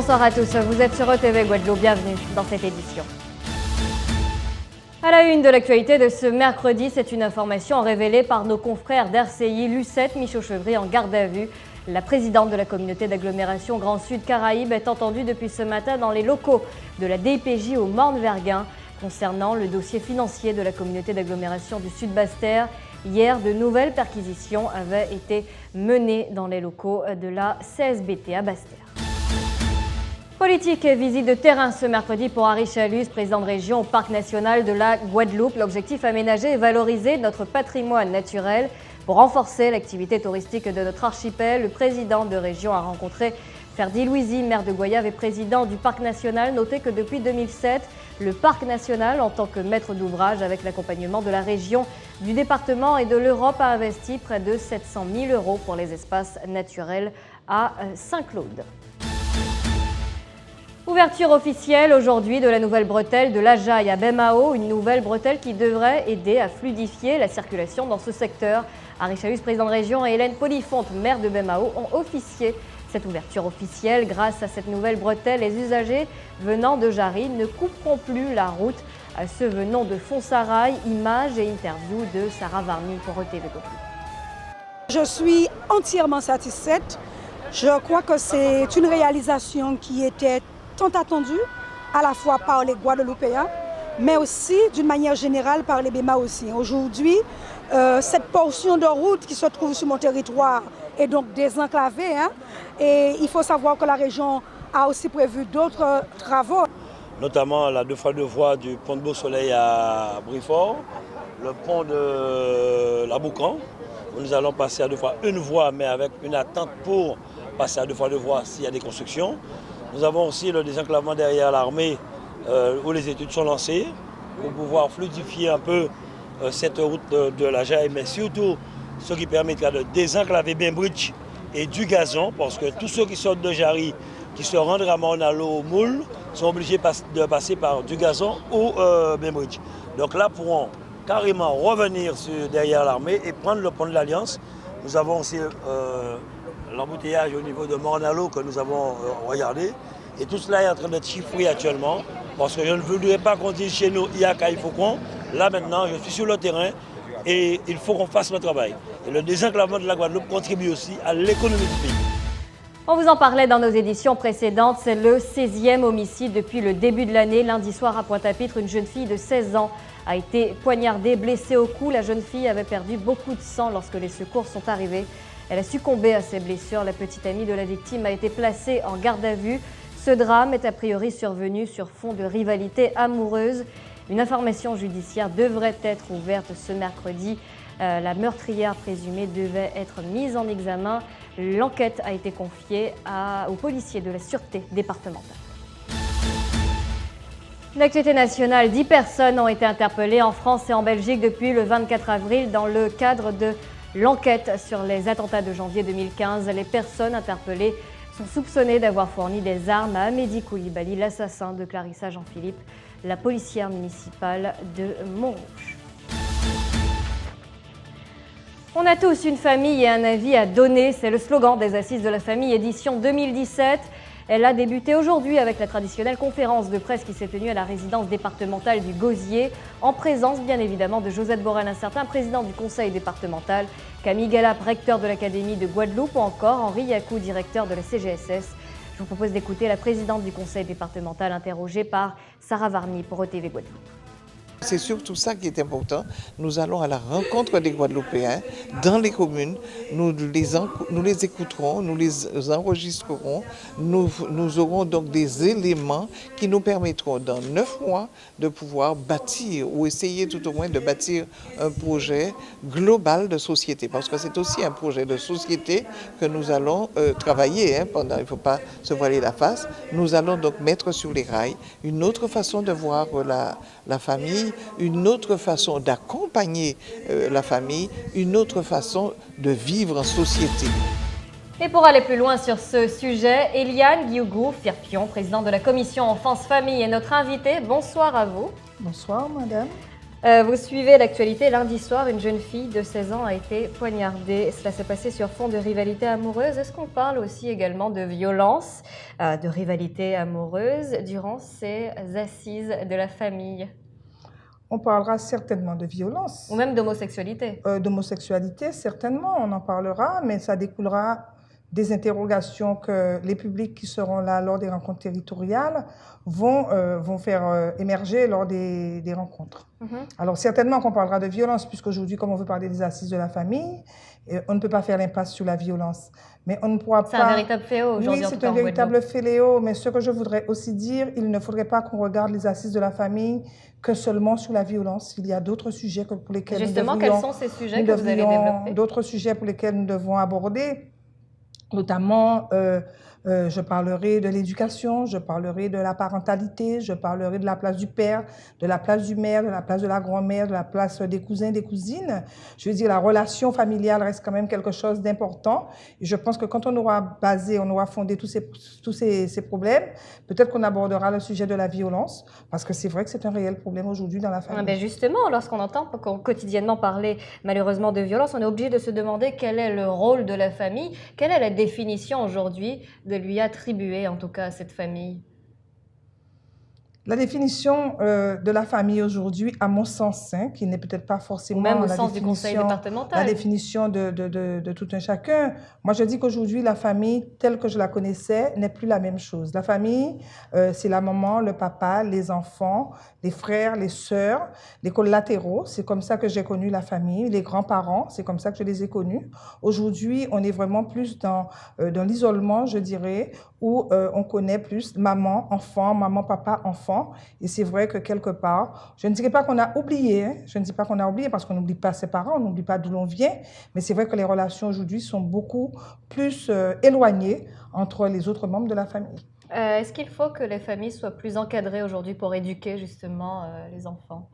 Bonsoir à tous, vous êtes sur ETV Guadeloupe, bienvenue dans cette édition. À la une de l'actualité de ce mercredi, c'est une information révélée par nos confrères d'RCI, Lucette Michaud-Chevry en garde à vue. La présidente de la communauté d'agglomération Grand Sud Caraïbes est entendue depuis ce matin dans les locaux de la DIPJ au Morne-Verguin concernant le dossier financier de la communauté d'agglomération du Sud Basse-Terre. Hier, de nouvelles perquisitions avaient été menées dans les locaux de la CSBT à Basse-Terre. Politique et visite de terrain ce mercredi pour Harry Chalus, président de région au Parc national de la Guadeloupe. L'objectif aménager et valoriser notre patrimoine naturel pour renforcer l'activité touristique de notre archipel. Le président de région a rencontré Ferdi Louisi, maire de Goyave et président du Parc national. Notez que depuis 2007, le Parc national, en tant que maître d'ouvrage avec l'accompagnement de la région, du département et de l'Europe, a investi près de 700 000 € pour les espaces naturels à Saint-Claude. Ouverture officielle aujourd'hui de la nouvelle bretelle de l'Ajaï à Bemao, une nouvelle bretelle qui devrait aider à fluidifier la circulation dans ce secteur. Harry Chalus, président de région, et Hélène Polifonte, maire de Bemao, ont officié cette ouverture officielle. Grâce à cette nouvelle bretelle, les usagers venant de Jarry ne couperont plus la route. À ceux venant de Fonsarail, images et interviews de Sarah Varny pour ETV Guadeloupe. Je suis entièrement satisfaite. Je crois que c'est une réalisation qui était tant attendue, à la fois par les Guadeloupéens, mais aussi d'une manière générale par les Bémaossiens. Aujourd'hui, cette portion de route qui se trouve sur mon territoire est donc désenclavée, et il faut savoir que la région a aussi prévu d'autres travaux. Notamment la 2x2 voies du pont de Beau-Soleil à Brifort, le pont de la Boucan, où nous allons passer à 2x1 voie, mais avec une attente pour passer à 2x2 voies s'il y a des constructions. Nous avons aussi le désenclavement derrière l'armée, où les études sont lancées, pour pouvoir fluidifier un peu cette route de la Jaille, mais surtout ce qui permettra de désenclaver Bainbridge et du gazon, parce que tous ceux qui sortent de Jarry, qui se rendent à Morne-à-l'eau au Moule, sont obligés de passer par du gazon ou Bainbridge. Donc là, pourront carrément revenir derrière l'armée et prendre le pont de l'Alliance. Nous avons aussi l'embouteillage au niveau de Morne-à-l'eau que nous avons regardé. Et tout cela est en train d'être chiffré actuellement, parce que je ne voudrais pas qu'on dise chez nous, il y a qu'à il faut qu'on. Là maintenant, je suis sur le terrain et il faut qu'on fasse le travail. Et le désenclavement de la Guadeloupe contribue aussi à l'économie du pays. On vous en parlait dans nos éditions précédentes, c'est le 16e homicide depuis le début de l'année. Lundi soir à Pointe-à-Pitre, une jeune fille de 16 ans a été poignardée, blessée au cou. La jeune fille avait perdu beaucoup de sang lorsque les secours sont arrivés. Elle a succombé à ses blessures. La petite amie de la victime a été placée en garde à vue. Ce drame est a priori survenu sur fond de rivalité amoureuse. Une information judiciaire devrait être ouverte ce mercredi. La meurtrière présumée devait être mise en examen. L'enquête a été confiée aux policiers de la Sûreté départementale. L'actualité nationale, 10 personnes ont été interpellées en France et en Belgique depuis le 24 avril dans le cadre de l'enquête sur les attentats de janvier 2015. Les personnes interpellées sont soupçonnées d'avoir fourni des armes à Amédi Koulibaly, l'assassin de Clarissa Jean-Philippe, la policière municipale de Montrouge. On a tous une famille et un avis à donner, c'est le slogan des Assises de la famille édition 2017. Elle a débuté aujourd'hui avec la traditionnelle conférence de presse qui s'est tenue à la résidence départementale du Gosier, en présence bien évidemment de Josette Borel-Incertain, président du conseil départemental, Camille Galap, recteur de l'Académie de Guadeloupe, ou encore Henri Yacou, directeur de la CGSS. Je vous propose d'écouter la présidente du conseil départemental interrogée par Sarah Varny pour ETV Guadeloupe. C'est surtout ça qui est important. Nous allons à la rencontre des Guadeloupéens dans les communes. Nous les écouterons, nous les enregistrerons. Nous aurons donc des éléments qui nous permettront dans 9 mois de pouvoir bâtir ou essayer tout au moins de bâtir un projet global de société. Parce que c'est aussi un projet de société que nous allons travailler pendant, il ne faut pas se voiler la face. Nous allons donc mettre sur les rails une autre façon de voir la famille, une autre façon d'accompagner la famille, une autre façon de vivre en société. Et pour aller plus loin sur ce sujet, Eliane Guiougou-Firpion, présidente de la commission Enfance-Famille, est notre invitée. Bonsoir à vous. Bonsoir, madame. Vous suivez l'actualité. Lundi soir, une jeune fille de 16 ans a été poignardée. Cela s'est passé sur fond de rivalité amoureuse. Est-ce qu'on parle aussi également de violence, de rivalité amoureuse durant ces assises de la famille? On parlera certainement de violence. Ou même d'homosexualité. D'homosexualité, certainement, on en parlera, mais ça découlera des interrogations que les publics qui seront là lors des rencontres territoriales vont faire émerger lors des rencontres. Alors certainement qu'on parlera de violence, puisqu'aujourd'hui, comme on veut parler des assises de la famille, on ne peut pas faire l'impasse sur la violence. Mais on ne pourra pas... C'est un véritable fléau aujourd'hui. Oui, c'est un véritable fléau, mais ce que je voudrais aussi dire, il ne faudrait pas qu'on regarde les assises de la famille que seulement sur la violence. Il y a d'autres sujets pour lesquels justement, quels sont ces sujets que vous allez développer? D'autres sujets pour lesquels nous devons aborder. Notamment, je parlerai de l'éducation, je parlerai de la parentalité, je parlerai de la place du père, de la place du mère, de la place de la grand-mère, de la place des cousins, des cousines. Je veux dire, la relation familiale reste quand même quelque chose d'important. Et je pense que quand on aura fondé tous ces problèmes, peut-être qu'on abordera le sujet de la violence, parce que c'est vrai que c'est un réel problème aujourd'hui dans la famille. Ben justement, lorsqu'on entend quotidiennement parler malheureusement de violence, on est obligé de se demander quel est le rôle de la famille, quelle est la définition aujourd'hui de lui attribuer, en tout cas, à cette famille? La définition de la famille aujourd'hui, à mon sens, qui n'est peut-être pas forcément ou même au sens du conseil départemental. La définition de tout un chacun. Moi, je dis qu'aujourd'hui, la famille, telle que je la connaissais, n'est plus la même chose. La famille, c'est la maman, le papa, les enfants, les frères, les sœurs, les collatéraux. C'est comme ça que j'ai connu la famille. Les grands-parents, c'est comme ça que je les ai connus. Aujourd'hui, on est vraiment plus dans l'isolement, je dirais, où on connaît plus maman, enfant, maman, papa, enfant. Et c'est vrai que quelque part, je ne dirais pas qu'on a oublié, je ne dis pas qu'on a oublié parce qu'on n'oublie pas ses parents, on n'oublie pas d'où l'on vient, mais c'est vrai que les relations aujourd'hui sont beaucoup plus éloignées entre les autres membres de la famille. Est-ce qu'il faut que les familles soient plus encadrées aujourd'hui pour éduquer justement les enfants?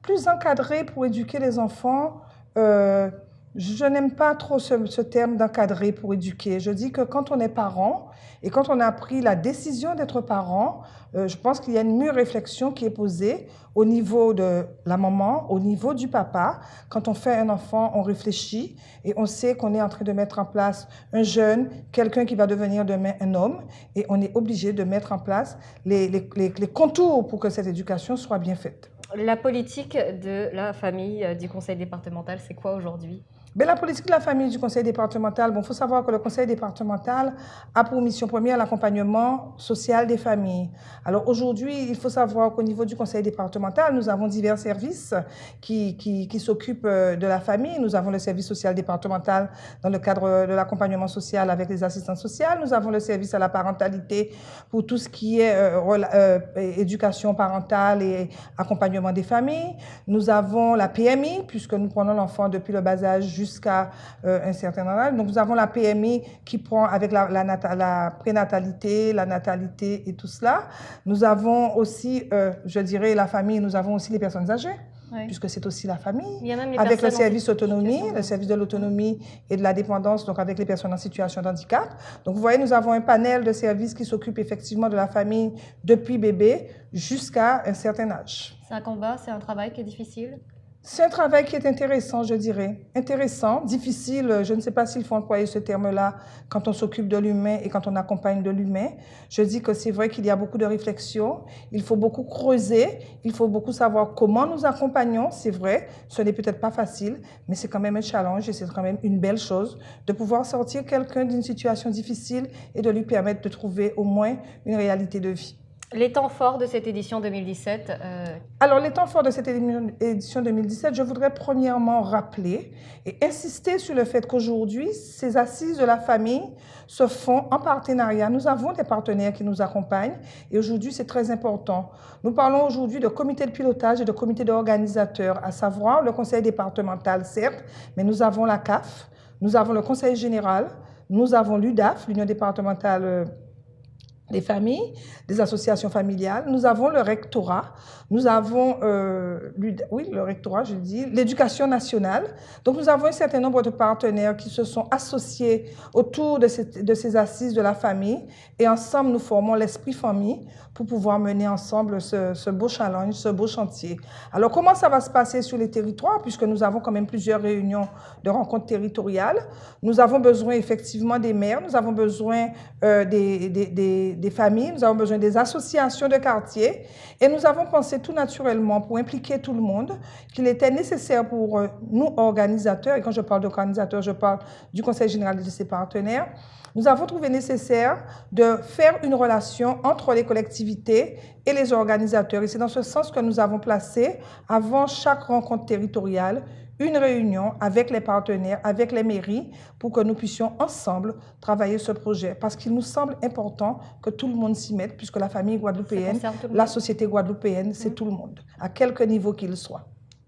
Plus encadrées pour éduquer les enfants, je n'aime pas trop ce terme d'encadrer pour éduquer. Je dis que quand on est parent et quand on a pris la décision d'être parent, je pense qu'il y a une mûre réflexion qui est posée au niveau de la maman, au niveau du papa. Quand on fait un enfant, on réfléchit et on sait qu'on est en train de mettre en place un jeune, quelqu'un qui va devenir demain un homme, et on est obligé de mettre en place les contours pour que cette éducation soit bien faite. La politique de la famille du conseil départemental, c'est quoi aujourd'hui? Mais la politique de la famille du conseil départemental, il faut savoir que le conseil départemental a pour mission première l'accompagnement social des familles. Alors aujourd'hui, il faut savoir qu'au niveau du conseil départemental, nous avons divers services qui s'occupent de la famille. Nous avons le service social départemental dans le cadre de l'accompagnement social avec les assistantes sociales. Nous avons le service à la parentalité pour tout ce qui est éducation parentale et accompagnement des familles. Nous avons la PMI, puisque nous prenons l'enfant depuis le bas âge jusqu'à un certain âge. Donc, nous avons la PMI qui prend avec la prénatalité, la natalité et tout cela. Nous avons aussi, je dirais, la famille, nous avons aussi les personnes âgées, oui, puisque c'est aussi la famille. Il y a même les avec le service autonomie, le service de l'autonomie et de la dépendance, donc avec les personnes en situation de handicap. Donc, vous voyez, nous avons un panel de services qui s'occupent effectivement de la famille depuis bébé jusqu'à un certain âge. C'est un combat, c'est un travail qui est difficile? C'est un travail qui est intéressant, je dirais. Intéressant, difficile, je ne sais pas s'il faut employer ce terme-là quand on s'occupe de l'humain et quand on accompagne de l'humain. Je dis que c'est vrai qu'il y a beaucoup de réflexions, il faut beaucoup creuser, il faut beaucoup savoir comment nous accompagnons, c'est vrai, ce n'est peut-être pas facile, mais c'est quand même un challenge et c'est quand même une belle chose de pouvoir sortir quelqu'un d'une situation difficile et de lui permettre de trouver au moins une réalité de vie. Les temps forts de cette édition 2017 Alors, les temps forts de cette édition 2017, je voudrais premièrement rappeler et insister sur le fait qu'aujourd'hui, ces assises de la famille se font en partenariat. Nous avons des partenaires qui nous accompagnent et aujourd'hui, c'est très important. Nous parlons aujourd'hui de comité de pilotage et de comité d'organisateurs, à savoir le conseil départemental, certes, mais nous avons la CAF, nous avons le conseil général, nous avons l'UDAF, l'Union départementale des familles, des associations familiales, nous avons le rectorat, nous avons, le rectorat, je dis, l'éducation nationale. Donc, nous avons un certain nombre de partenaires qui se sont associés autour de ces assises de la famille et ensemble, nous formons l'esprit famille pour pouvoir mener ensemble ce beau challenge, ce beau chantier. Alors, comment ça va se passer sur les territoires, puisque nous avons quand même plusieurs réunions de rencontres territoriales. Nous avons besoin effectivement des maires, nous avons besoin des familles, nous avons besoin des associations de quartier et nous avons pensé tout naturellement pour impliquer tout le monde qu'il était nécessaire pour nous organisateurs, et quand je parle d'organisateurs, je parle du Conseil général et de ses partenaires, nous avons trouvé nécessaire de faire une relation entre les collectivités et les organisateurs. Et c'est dans ce sens que nous avons placé, avant chaque rencontre territoriale, une réunion avec les partenaires, avec les mairies, pour que nous puissions ensemble travailler ce projet. Parce qu'il nous semble important que tout le monde s'y mette, puisque la famille guadeloupéenne, la société guadeloupéenne, c'est tout le monde, à quelque niveau qu'il soit.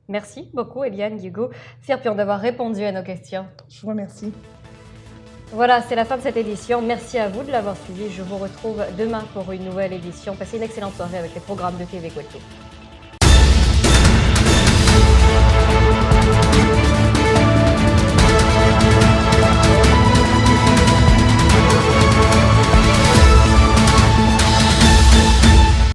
Merci beaucoup, Eliane, Hugo, Firpion, d'avoir répondu à nos questions. Je vous remercie. Voilà, c'est la fin de cette édition. Merci à vous de l'avoir suivi. Je vous retrouve demain pour une nouvelle édition. Passez une excellente soirée avec les programmes de TV Guadeloupe.